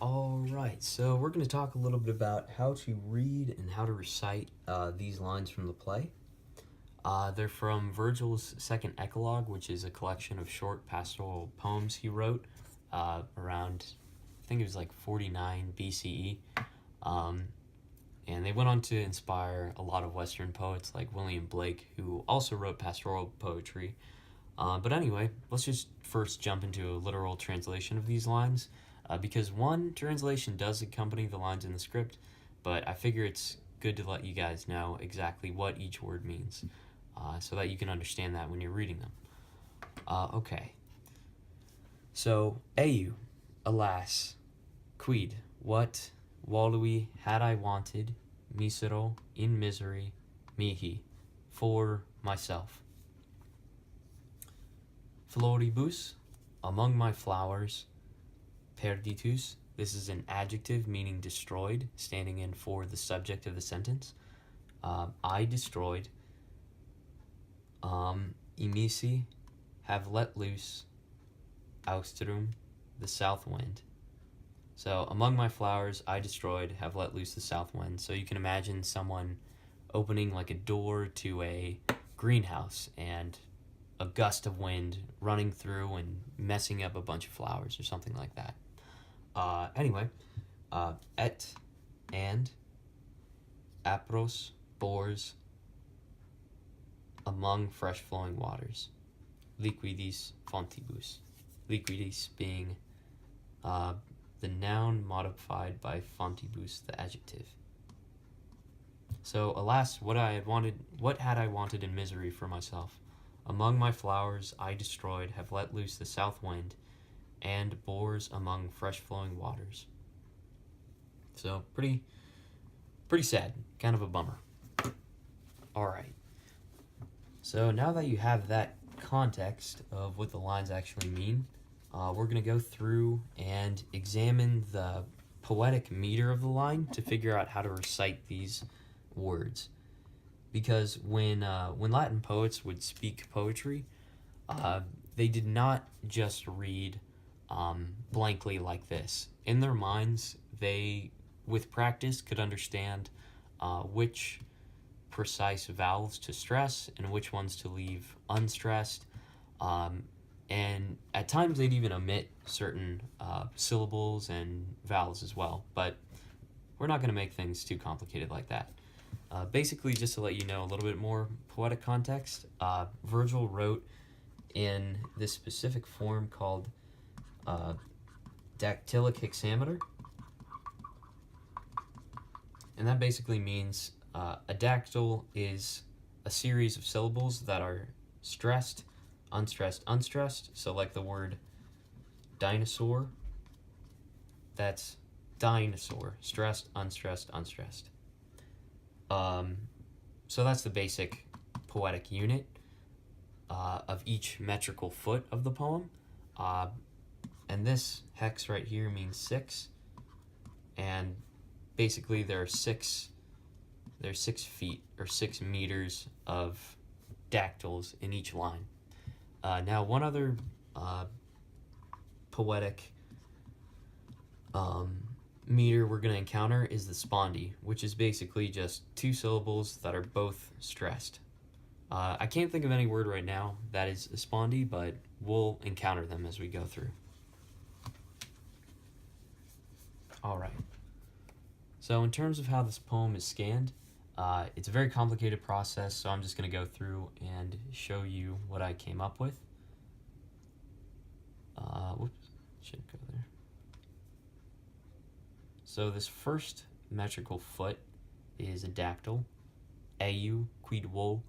Alright, so we're going to talk a little bit about how to read and how to recite these lines from the play. They're from Virgil's Second Eclogue, which is a collection of short pastoral poems he wrote around, I think it was like 49 BCE. And they went on to inspire a lot of Western poets like William Blake, who also wrote pastoral poetry. But anyway, let's just first jump into a literal translation of these lines. Because one translation does accompany the lines in the script, but I figure it's good to let you guys know exactly what each word means, so that you can understand that when you're reading them. Okay. So, Eheu, alas, quid, what, wooluhwee, had I wanted, misero, in misery, mihi, for myself. Floribus, among my flowers, Perditus, this is an adjective meaning destroyed, standing in for the subject of the sentence. I destroyed. Immisi, have let loose. Austrum, the south wind. So, among my flowers, I destroyed, have let loose the south wind. So you can imagine someone opening like a door to a greenhouse and a gust of wind running through and messing up a bunch of flowers or something like that. Anyway, et, and, apros, bores, among fresh flowing waters, liquidis, fontibus, liquidis being the noun modified by fontibus, the adjective. So, alas, what had I wanted in misery for myself? Among my flowers I destroyed, have let loose the south wind, and bores among fresh flowing waters. So pretty sad, kind of a bummer. Alright, so now that you have that context of what the lines actually mean, we're going to go through and examine the poetic meter of the line to figure out how to recite these words. Because when Latin poets would speak poetry, they did not just read blankly like this. In their minds, they, with practice, could understand which precise vowels to stress and which ones to leave unstressed. And at times they'd even omit certain syllables and vowels as well. But we're not going to make things too complicated like that. Basically, just to let you know a little bit more poetic context, Virgil wrote in this specific form called dactylic hexameter, and that basically means a dactyl is a series of syllables that are stressed, unstressed, unstressed. So like the word dinosaur, that's dinosaur, stressed, unstressed, unstressed. So that's the basic poetic unit of each metrical foot of the poem. And this hex right here means 6, and basically there are 6 feet or 6 meters of dactyls in each line. Now, one other poetic meter we're going to encounter is the spondy, which is basically just 2 syllables that are both stressed. I can't think of any word right now that is a spondy, but we'll encounter them as we go through. Alright, so in terms of how this poem is scanned, it's a very complicated process, so I'm just going to go through and show you what I came up with. Whoops, shouldn't go there. So this first metrical foot is a dactyl, Eheu, quid, wooluhwee,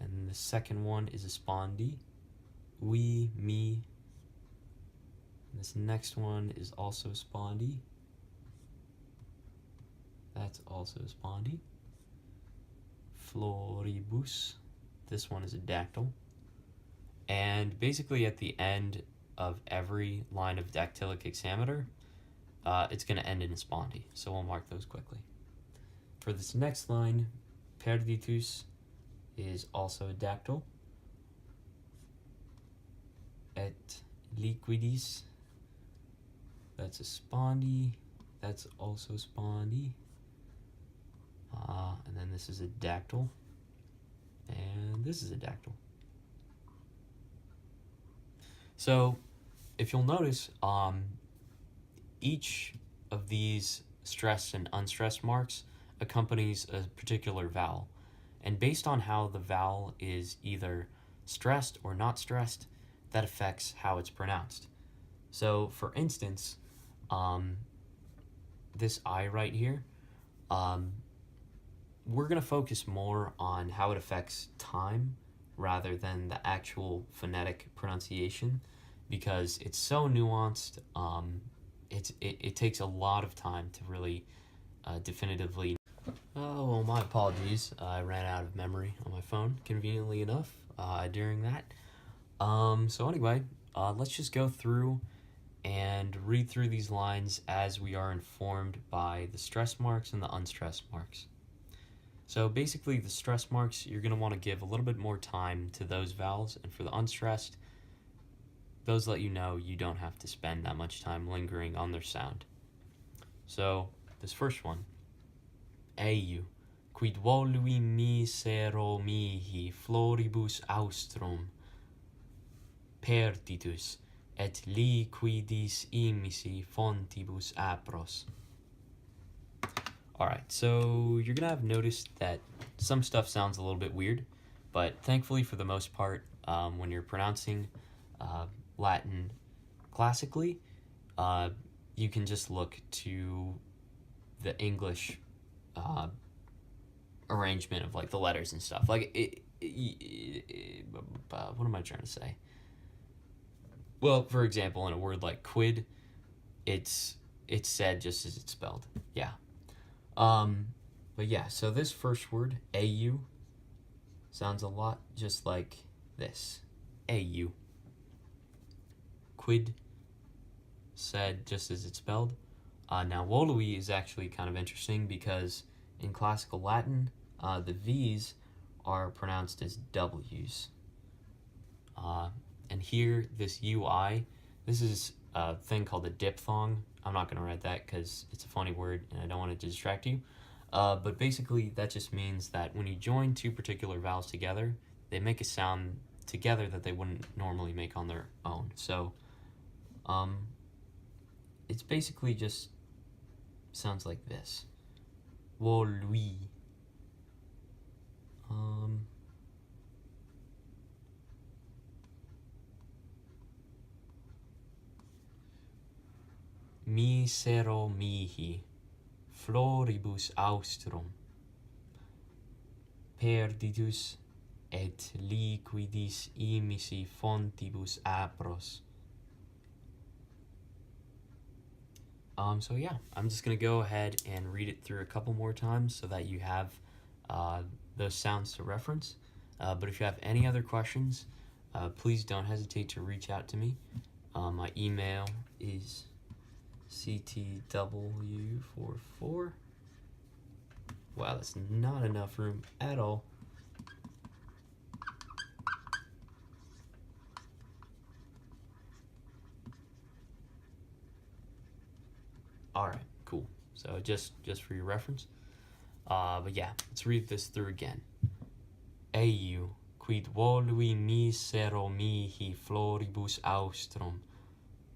and the second one is a spondy, we, me. This next one is also spondy. That's also spondy. Floribus. This one is a dactyl. And basically at the end of every line of dactylic hexameter, it's going to end in a spondy. So we'll mark those quickly. For this next line, Perditus is also a dactyl. Et liquidis. That's a spondy. That's also spondy. And then this is a dactyl. And this is a dactyl. So, if you'll notice, each of these stressed and unstressed marks accompanies a particular vowel. And based on how the vowel is either stressed or not stressed, that affects how it's pronounced. So, for instance, this I right here, we're going to focus more on how it affects time rather than the actual phonetic pronunciation, because it's so nuanced. It takes a lot of time to really definitively. Oh, well, my apologies. I ran out of memory on my phone, conveniently enough, during that. So anyway, let's just go through and read through these lines as we are informed by the stress marks and the unstressed marks. So basically, the stress marks, you're going to want to give a little bit more time to those vowels, and for the unstressed, those let you know you don't have to spend that much time lingering on their sound. So, this first one, Eheu, quid volui misero mihi floribus austrum, Perditus, et liquidis immisi fontibus apros. Alright, so you're going to have noticed that some stuff sounds a little bit weird, but thankfully for the most part, when you're pronouncing Latin classically, you can just look to the English arrangement of like the letters and stuff. Like, what am I trying to say? Well, for example, in a word like quid, it's said just as it's spelled. Yeah. But yeah, so this first word, Eheu, sounds a lot just like this. Eheu. Quid, said just as it's spelled. Now, wooluhwee is actually kind of interesting because in classical Latin, the V's are pronounced as W's. And here, this UI, this is a thing called a diphthong. I'm not going to write that because it's a funny word and I don't want it to distract you. But basically, that just means that when you join two particular vowels together, they make a sound together that they wouldn't normally make on their own. So, it's basically just sounds like this. Wooluhwee. Misero mihi, floribus austrum, Perditus, et liquidis immisi fontibus apros. So yeah, I'm just going to go ahead and read it through a couple more times so that you have those sounds to reference. But if you have any other questions, please don't hesitate to reach out to me. My email is ctw44. Wow, that's not enough room at all. Alright, cool. So just for your reference. But yeah, let's read this through again. Eheu, quid volui misero mihi floribus austrum,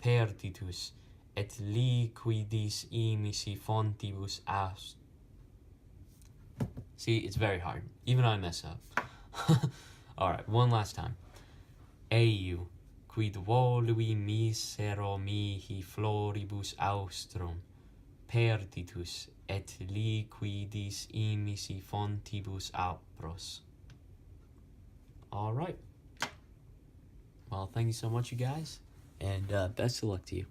Perditus, et liquidis immisi fontibus aust. See, it's very hard. Even I mess up. Alright, one last time. Eheu, quid volui misero mihi floribus austrum, Perditus, et liquidis immisi fontibus apros. Alright. Well, thank you so much, you guys, and best of luck to you.